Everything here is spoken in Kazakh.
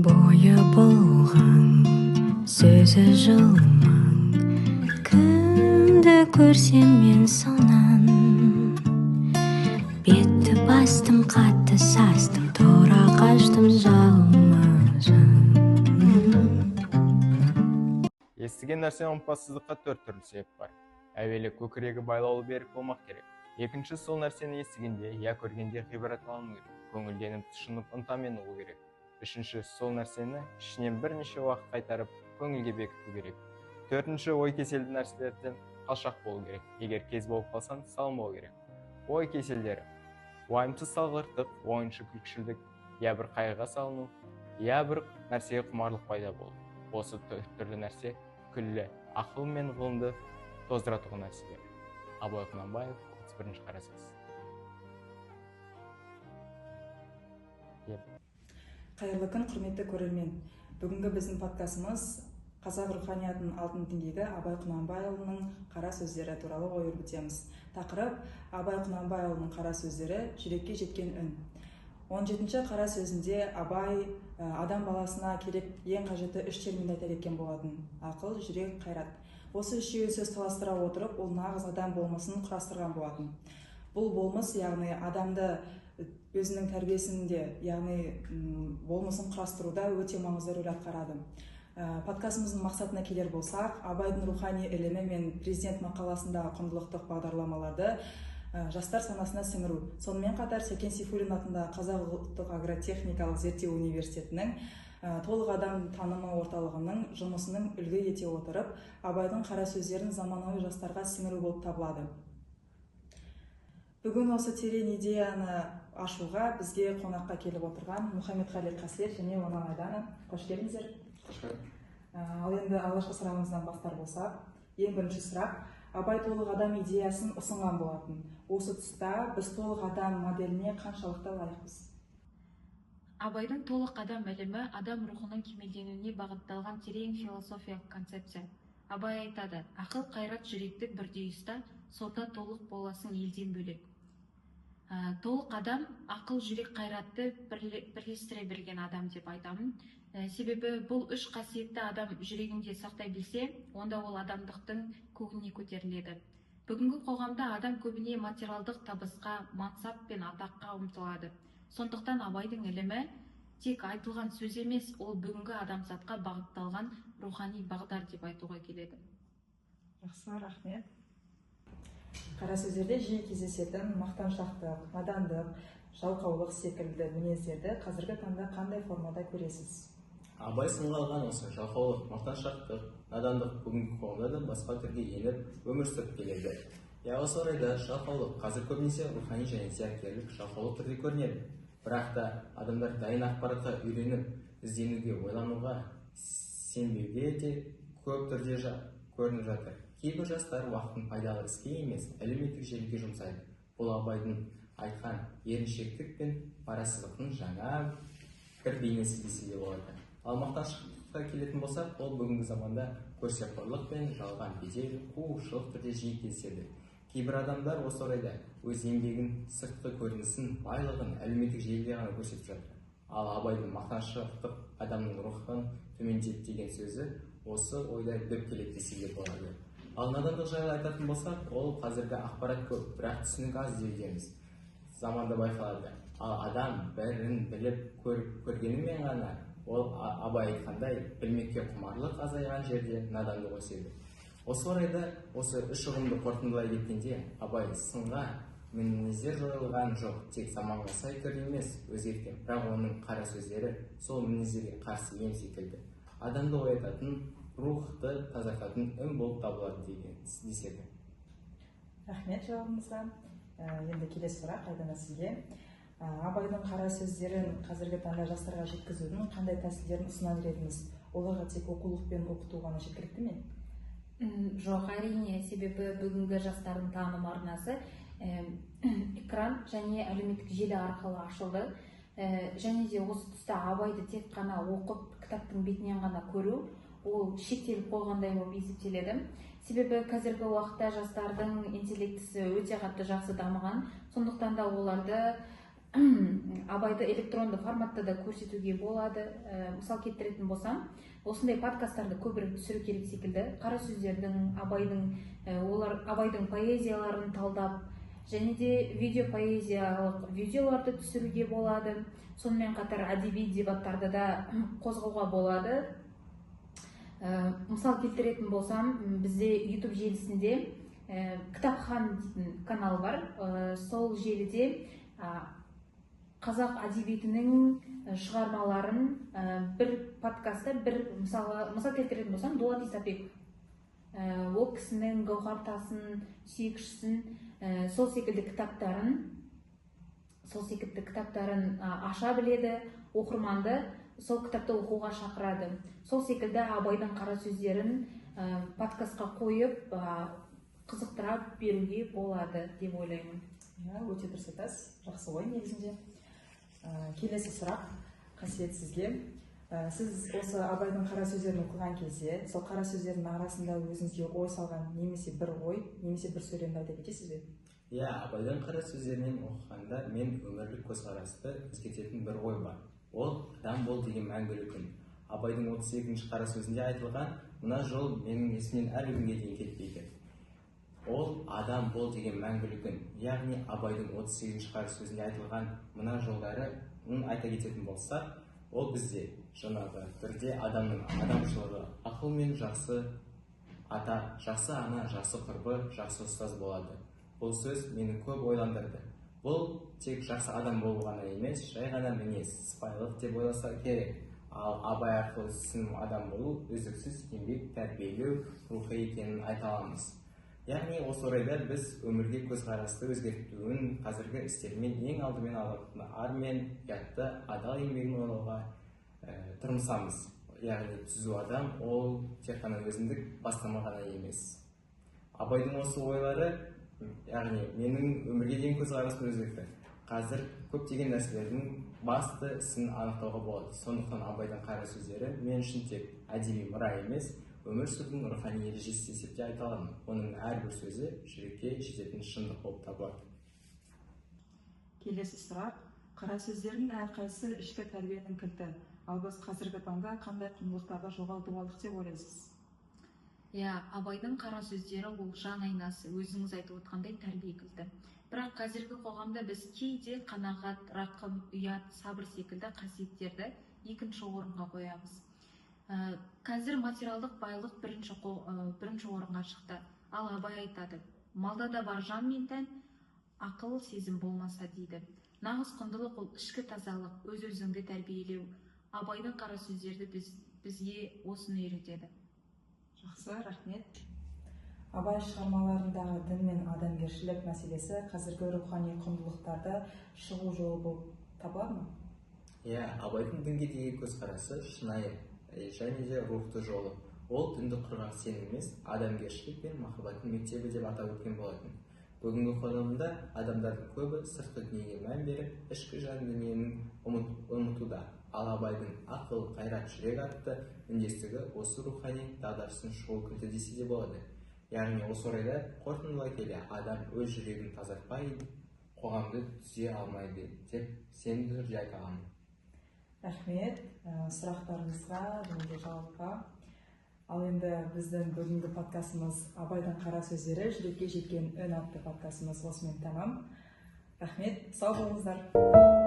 бойы болған сөзі жылмаң, кімді көрсем мен сонан бетті бастым, қатты састым, тұра қаштым жалма-жан. Естіген нәрсені ұмытпассыздыққа 4 түрлі себеп бар. Әуелі көкірегі байлаулы берік болмақ керек. Екінші, сол нәрсені естігенде я көргенде ғибрат алыну керек. Көңілденіп, тұшынып, ынтамен ұғу керек. Үшінші, сол нәрсені ішінен бірнеше уақыт қайтарып, көңілге бекіту керек. Төртінші, ой кеселді нәрселерден қашақ болу керек. Егер кез болып қалсан, салынбау керек. Ой кеселдері: уайымсыз салғырттық, ойыншы күлкішілдік, я бір қайғыға салыну, я бір нәрсеге құмарлық пайда болу. Осы түрлі нәрсе күллі ақыл мен ғылымды тоздыратуға нәрселер. Абай Құнанбаев, 31-ші қара сөз. Қайырлы күн, құрметті көрермен. Бүгінгі біздің подкастымыз қазақ руханиятының алтын діңгегі Абай Құнанбайұлының қара сөздері туралы ой өрбітеміз. Тақырып: Абай Құнанбайұлының қара сөздері жүрекке жеткен үн. 17-ші қара сөзінде Абай адам баласына керек ең қажетті 3 терминді айта кеткен болатын: ақыл, жүрек, қайрат. Осы үшеуін сөз таластыра отырып, ол нағыз адам болмысын құрастырған болатын. Бұл болмыс, яғни адамды өзінің тәрбиесінде, яғни болмысын құрастыруда өте маңызды рөл атқарады. Подкастымыздың мақсатына келер болсақ, Абайдың рухани ілімі мен президент мақаласындағы құндылықтық бағдарламаларды жастар санасына сіңіру. Сонымен қатар Сәкен Сейфуллин атындағы Қазақ ұлттық агротехникалық зерттеу университетінің толық адам танымы орталығының жұмысының үлгі ете отырып, Абайдың қара сөздерін заманауи жастарға сіңіру болып табылады. Бүгін осы терең идеяны ашуға бізге қонаққа келіп отырған Мұхаммедқали Қасиет және Онан Айдана. Қош келдіңіздер. Ал енді алғашқы сұрағымыздан бастар болсақ, ең бірінші сұрақ: Абай толық адам идеясын ұсынған болатын. Осы тұста біз толық адам моделіне қаншалықты лайықпыз? Абайдың толық адам ілімі адам рухының кемелденуіне бағытталған терең философиялық концепция. Абай айтады: ақыл, қайрат, жүректі бірдей ұста, сота толық боласын елден бөлек. Толық адам ақыл, жүрек, қайратты бірлестіре берген адам деп айтамын. Себебі бұл үш қасиетті адам жүрегінде сақтай білсе, онда ол адамдықтың көгіне көтеріледі. Бүгінгі қоғамда адам көбіне материалдық табысқа, мансап пен атаққа ұмтылады. Сондықтан Абайдың ілімі тек айтылған сөз емес, ол бүгінгі адамзатқа бағытталған рухани бағдар деп айтуға келеді. Жақсы, рахмет. Қара сөздерде жиі кездесетін мақтаншақтық, надандық, жалқаулық секілді мінездерді қазіргі таңда қандай формада көресіз? Абай сынға алған осы жалқаулық, мақтаншақтық, надандық бүгінгі қоғамда да басқа түрге еніп өмір сүріп келеді. Осы орайда жалқаулық қазір көбінесе рухани және зияткерлік жалқаулық түрде көрінеді. Бірақ та адамдар дайын ақпаратқа үйреніп, ізденуге, ойлануға, сенбеуге де көп түрде көрініп жатыр. Кейбір жастар уақытын пайдалы іске емес, әлеуметтік желіге жұмсайды. Бұл Абайдың айтқан еріншектік пен парасыздықтың жаңа бір бейнесі десе де болады. Ал мақтаншақтыққа келетін болсақ, ол бүгінгі заманда көрсетқорлық пен жалған бедел, қуушылық түрде жиі кездеседі. Кейбір адамдар осы орайда өз еңбегін, сыртқы көрінісін, байлығын әлеуметтік желіде ғана көрсетіп жатыр. Ал Абайдың мақтаншақтық адамның рухын төмендетеді деген сөзі осы ойда дөп келеді десе де болады. Ал надандық жайлы айтатын болсақ, ол қазіргі ақпарат көп, бірақ түсінік аз деудеміз. Заманда байқалады. Ал адам бәрін біліп көргенімен ғана, ол Абай айтқандай білмекке құмарлық азайған жерде надандық өседі. Осы орайда осы үш ұғымды қорытындылай кеткенде, Абай сынға мінездер жойылған жоқ, тек заманға сай түрде емес өзгерген, бірақ оның қара сөздері сол мінездерге қарсы ем секілді. Адамды оятатын, рухты тазартатын үн болып табылады деген деседі. Рахмет жауабыңызға. Енді келесі сұрақ Айдана сізге. Абайдың қара сөздерін қазіргі таңда жастарға жеткізудің қандай тәсілдерін ұсынар едіңіз? Оларға тек оқулықпен оқыту ғана жеткілікті ме? Жоқ, әрине, себебі бүгінгі жастардың таным арнасы экран және әлеуметтік желі арқылы ашылды. Және де осы тұста Абайды тек қана оқып, кітаптың бетінен ғана көру, ол шектеліп қойғандай болып есептеледі. Себебі қазіргі уақытта жастардың интеллектісі өте қатты жақсы дамыған, сондықтан да оларды абайды электронды форматта да көрсетуге болады. Мысал келтіретін болсам, осындай подкасттарды көбірек түсіру керек секілді. Қара сөздердің, абайдың поэзияларын талдап, және де видеопоэзиялық видеоларды түсіруге болады. Сонымен қатар әдеби дебаттарды да қозғауға болады. Мысал келтіретін болсам, бізде YouTube желісінде Кітапхан дейтін канал бар. Сол желіде қазақ әдебиетінің шығармаларын бір подкастта, мысал келтіретін болсам, Дулат Исабеков, ол кісінің Гауһар тасын, Сүйекшісін, сол секілді кітаптарын аша біледі, оқырманды сол кітапты оқуға шақырады. Сол секілді абайдың қара сөздерін подкастқа қойып, қызықтыра беруге болады деп ойлаймын. Өте дұрыс айтасыз, жақсы ой негізінде. Келесі сұрақ, Қасиет, сізге. Сіз осы абайдың қара сөздерін оқыған кезде, сол қара сөздердің арасында өзіңізге ой салған немесе бір ой, немесе бір сөйлемді айта кетесіз бе? Абайдың қара сөздерінен оқығанда мен өмірлік көзқарасты өзгертетін бір ой бар. Ол адам бол деген мәңгілік күн. Абайдың 32-ші қара сөзінде айтылған, мына жол менің есімнен әлі күнге дейін кетпейді. Ол адам бол деген мәңгілік күн. Яғни Абайдың 38-ші қара сөзінде айтылған мына жолдарын айта кететін болса, ол бізде жаңағы бірде адамның адамшылығы, ақыл мен жақсы ата, жақсы ана, жақсы құрбы, жақсы ұстаз болады. Бұл сөз мені көп ойландырды. Бұл тек жақсы адам болу ғана емес, жай ғана мінез, сыпайылық деп ойласа керек. Ал Абай арқылы сенім адам болу, үздіксіз еңбек, тәрбиелеу рухы екенін айта аламыз. Яғни осы орайда біз өмірге көзқарасты өзгертуін қазіргі істермен ең алдымен Аллахтың ар мен ұятты адал еңбегін ойлауға тырмысамыз. Яғни түзу адам ол тек қана өзіндік бастама ғана емес. Абайдың осы ойлары, яғни менің өмірге деген көзқарасым өзгерді. Қазір көптеген нәрселердің басты ісін анықтауға болады. Сондықтан Абайдың қара сөздері мен үшін тек әдеби мұра емес, өмір сүрудің рухани ережесі деп те айта аламын. Оның әрбір сөзі жүрекке жететін шындық болып табылады. Келесі сұрақ, қара сөздердің әрқайсысы ішкі тәрбиенің кілті. Ал біз қазіргі таңда қандай құндылықтарды жоғалтып алдық деп ойлайсыз? Абайдың қара сөздері ол жан айнасы, өзіңіз айтып отқандай тәрбие кілті. Бірақ қазіргі қоғамда біз кейде қанағат, рақым, ұят, сабыр секілді қасиеттерді екінші орынға қоямыз. Қазір материалдық байлық бірінші орынға шықты. Ал Абай айтады, малда да бар жан мен тән, ақыл сезім болмаса дейді. Нағыз құндылық ол ішкі тазалық, өз-өзіңді тәрбиелеу. Абайдың қара сөздері бізге осыны үйретеді. Жақсы, рахмет. Абай шығармаларындағы дін мен адамгершілік мәселесі қазіргі рухани құндылықтарда шығу жолы болып табылады ма? Абайдың дінге деген көзқарасы шынайы және де рухты жолы. Ол дінді құрғақ сенім емес, адамгершілік пен махаббаттың мектебі деп атап өткен болатын. Бүгінгі қоғамда адамдардың көбі сыртқы дүниеге мән беріп, ішкі жан дүниені ұмытуда. Ал Абайдың ақыл, қайрат, жүрек атты үндестігі осы рухани дағдарыстың шығу кілті десе де болады. Яғни осы орайда қорытындылай келе адам өз жүрегін тазартпай қоғамды түзе алмайды деп сенімді түрде айта аламын. Рахмет сұрақтарыңызға және жауапқа. Ал енді біздің бүгінгі подкастымыз Абайдың қара сөздері жүрекке жеткен үн атты подкастымыз осымен тәмам. Рахмет, сау болыңыздар.